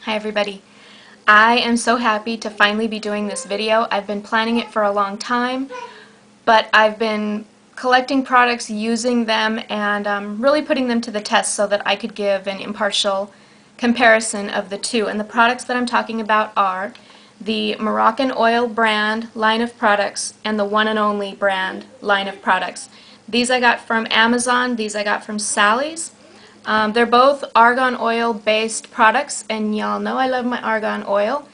Hi everybody. I am so happy to finally be doing this video. I've been planning it for a long time, but I've been collecting products, using them, and really putting them to the test so that I could give an impartial comparison of the two. And the products that I'm talking about are the MoroccanOil brand line of products and the One and Only brand line of products. These I got from Amazon, these I got from Sally's. They're both argan oil based products, and y'all know I love my argan oil.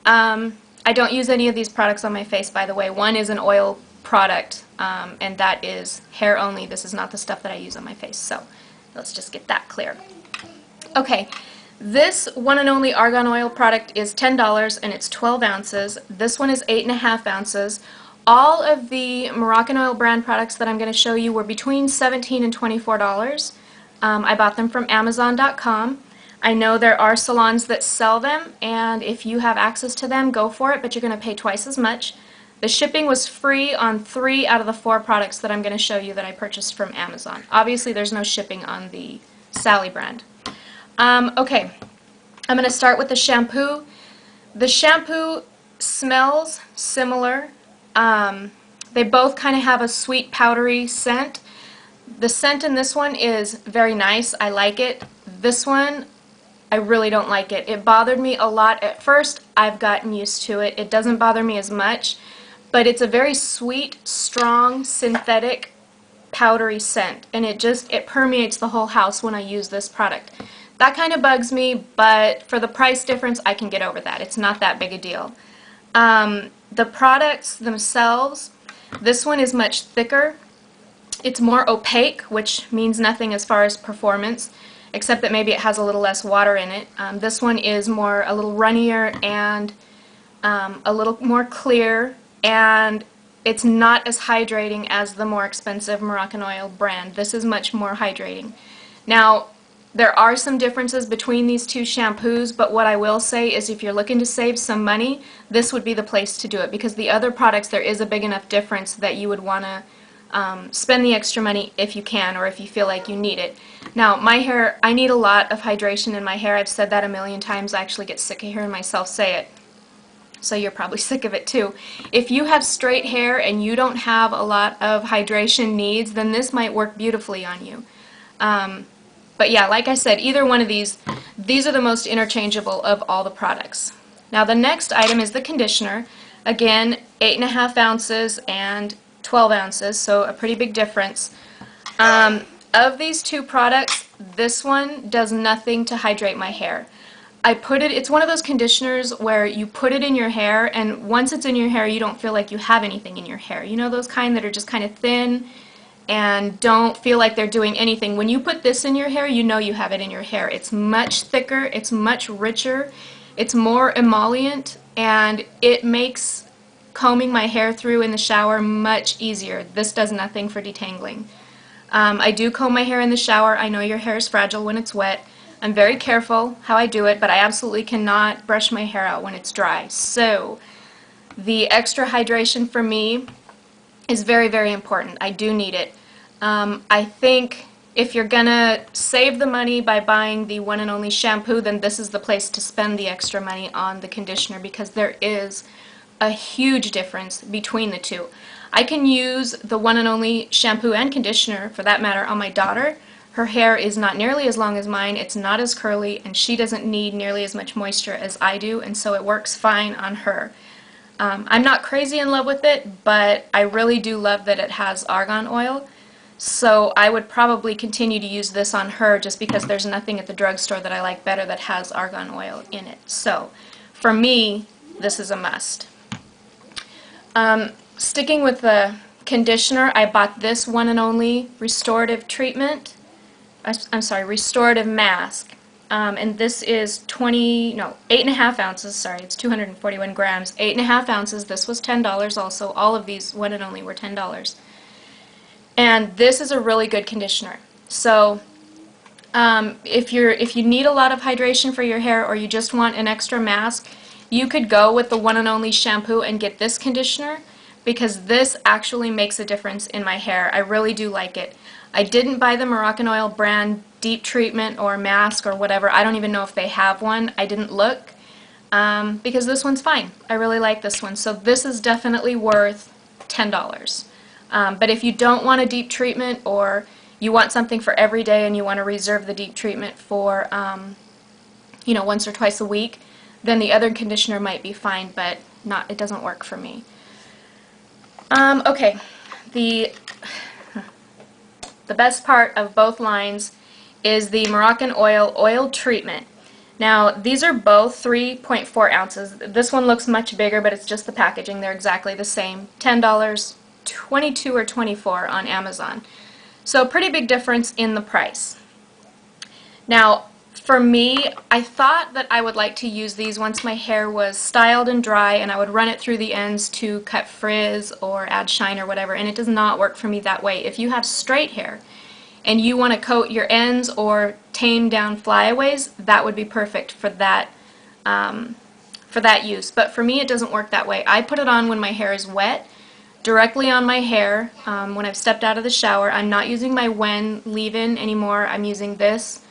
I don't use any of these products on my face, by the way. One is an oil product, and that is hair only. This is not the stuff that I use on my face, so let's just get that clear. Okay, this One and Only argan oil product is $10 and it's 12 ounces. This one is 8.5 ounces. All of the MoroccanOil brand products that I'm going to show you were between $17 and $24. I bought them from Amazon.com. I know there are salons that sell them, and if you have access to them, go for it, but you're going to pay twice as much. The shipping was free on 3 out of the 4 products that I'm going to show you that I purchased from Amazon. Obviously, there's no shipping on the Sally brand. Okay, I'm going to start with the shampoo. The shampoo smells similar. They both kind of have a sweet, powdery scent. The scent in this one is very nice. I like it. This one, I really don't like it. It bothered me a lot at first. I've gotten used to it. It doesn't bother me as much, but it's a very sweet, strong, synthetic, powdery scent, and it permeates the whole house when I use this product. That kind of bugs me, but for the price difference, I can get over that. It's not that big a deal. The products themselves, this one is much thicker. It's more opaque, which means nothing as far as performance, except that maybe it has a little less water in it. This one is a little runnier and a little more clear, and it's not as hydrating as the more expensive MoroccanOil brand. This is much more hydrating. Now, there are some differences between these two shampoos, but what I will say is if you're looking to save some money, this would be the place to do it, because the other products, there is a big enough difference that you would want to spend the extra money if you can, or if you feel like you need it. Now, my hair, I need a lot of hydration in my hair. I've said that a million times. I actually get sick of hearing myself say it. So you're probably sick of it too. If you have straight hair and you don't have a lot of hydration needs, then this might work beautifully on you. But yeah, like I said, either one of these are the most interchangeable of all the products. Now the next item is the conditioner. Again, 8.5 ounces and 12 ounces, so a pretty big difference. Of these two products, this one does nothing to hydrate my hair. It's one of those conditioners where you put it in your hair, and once it's in your hair, you don't feel like you have anything in your hair. You know those kind that are just kind of thin and don't feel like they're doing anything. When you put this in your hair, you know you have it in your hair. It's much thicker, it's much richer, it's more emollient, and it makes combing my hair through in the shower much easier. This does nothing for detangling. I do comb my hair in the shower. I know your hair is fragile when it's wet. I'm very careful how I do it, but I absolutely cannot brush my hair out when it's dry. So the extra hydration for me is very, very important. I do need it. I think if you're gonna save the money by buying the One and Only shampoo, then this is the place to spend the extra money on the conditioner, because there is a huge difference between the two. I can use the One and Only shampoo and conditioner, for that matter, on my daughter. Her hair is not nearly as long as mine, it's not as curly, and she doesn't need nearly as much moisture as I do, and so it works fine on her. I'm not crazy in love with it, but I really do love that it has argan oil, so I would probably continue to use this on her just because there's nothing at the drugstore that I like better that has argan oil in it. So for me, this is a must. Sticking with the conditioner, I bought this One and Only restorative treatment. I'm sorry, restorative mask. And this is 8.5 ounces, sorry, it's 241 grams, 8.5 ounces. This was $10 also. All of these One and Only were $10. And this is a really good conditioner. So if you need a lot of hydration for your hair, or you just want an extra mask, you could go with the One and Only shampoo and get this conditioner, because this actually makes a difference in my hair. I really do like it. I didn't buy the MoroccanOil brand deep treatment or mask or whatever. I don't even know if they have one. I didn't look because this one's fine. I really like this one. So this is definitely worth $10. But if you don't want a deep treatment, or you want something for every day and you want to reserve the deep treatment for you know, once or twice a week, then the other conditioner might be fine, but it doesn't work for me. Okay, the best part of both lines is the MoroccanOil oil treatment. Now, these are both 3.4 ounces. This one looks much bigger, but it's just the packaging. They're exactly the same. $10, 22 or 24 on Amazon. So pretty big difference in the price. Now, for me, I thought that I would like to use these once my hair was styled and dry, and I would run it through the ends to cut frizz or add shine or whatever, and it does not work for me that way. If you have straight hair and you want to coat your ends or tame down flyaways, that would be perfect for that use. But for me, it doesn't work that way. I put it on when my hair is wet, directly on my hair, when I've stepped out of the shower. I'm not using my Wen leave-in anymore. I'm using this,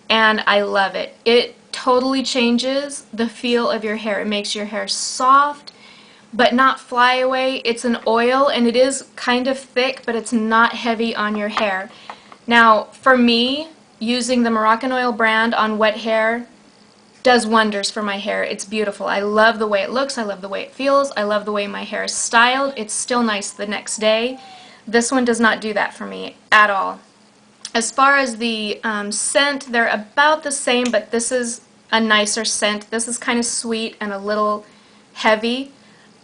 and I love it. It totally changes the feel of your hair. It makes your hair soft, but not fly away. It's an oil, and it is kind of thick, but it's not heavy on your hair. Now, for me, using the MoroccanOil brand on wet hair does wonders for my hair. It's beautiful. I love the way it looks. I love the way it feels. I love the way my hair is styled. It's still nice the next day. This one does not do that for me at all. As far as the scent, they're about the same, but this is a nicer scent. This is kind of sweet and a little heavy,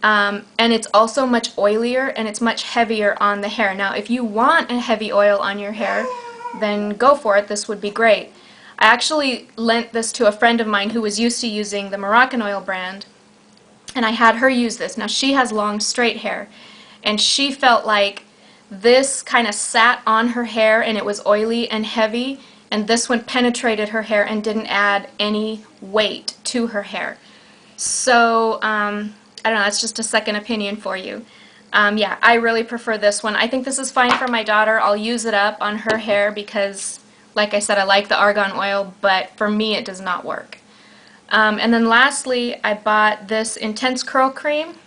and it's also much oilier and it's much heavier on the hair. Now, if you want a heavy oil on your hair, then go for it. This would be great. I actually lent this to a friend of mine who was used to using the MoroccanOil brand, and I had her use this. Now, she has long straight hair, and she felt like this kind of sat on her hair and it was oily and heavy, and this one penetrated her hair and didn't add any weight to her hair. So I don't know, that's just a second opinion for you. Yeah, I really prefer this one. I think this is fine for my daughter. I'll use it up on her hair because, like I said, I like the Argan oil, but for me it does not work. And then lastly, I bought this Intense Curl Cream.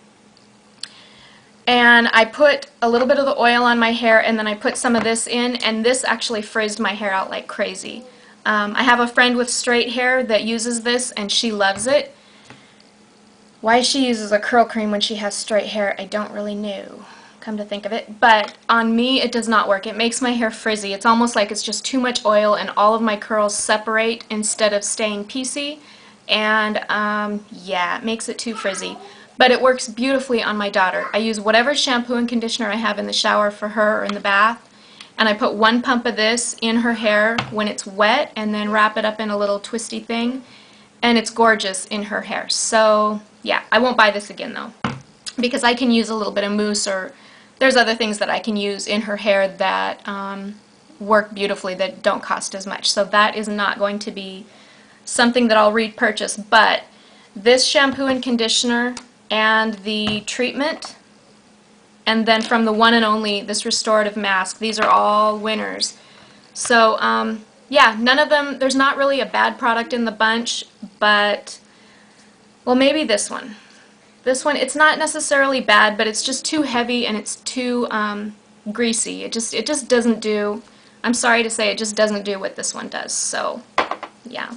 And I put a little bit of the oil on my hair, and then I put some of this in, and this actually frizzed my hair out like crazy. I have a friend with straight hair that uses this, and she loves it. Why she uses a curl cream when she has straight hair, I don't really know, come to think of it. But on me, it does not work. It makes my hair frizzy. It's almost like it's just too much oil, and all of my curls separate instead of staying piecey. And yeah, it makes it too frizzy. But it works beautifully on my daughter. I use whatever shampoo and conditioner I have in the shower for her or in the bath, and I put one pump of this in her hair when it's wet and then wrap it up in a little twisty thing, and it's gorgeous in her hair. So yeah, I won't buy this again though, because I can use a little bit of mousse, or there's other things that I can use in her hair that work beautifully that don't cost as much. So that is not going to be something that I'll repurchase. But this shampoo and conditioner and the treatment, and then from the one and only, this restorative mask, these are all winners. So yeah, none of them, there's not really a bad product in the bunch, but, well, maybe this one. This one, it's not necessarily bad, but it's just too heavy and it's too greasy. It just doesn't do, I'm sorry to say, it just doesn't do what this one does. So yeah.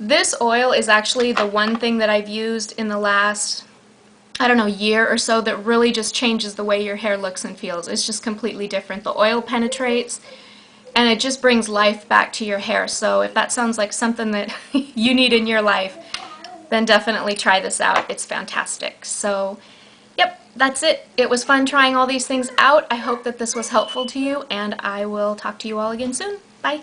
This oil is actually the one thing that I've used in the last, I don't know, year or so that really just changes the way your hair looks and feels. It's just completely different. The oil penetrates and it just brings life back to your hair. So if that sounds like something that you need in your life, then definitely try this out. It's fantastic. So yep, that's it. It was fun trying all these things out. I hope that this was helpful to you, and I will talk to you all again soon. Bye.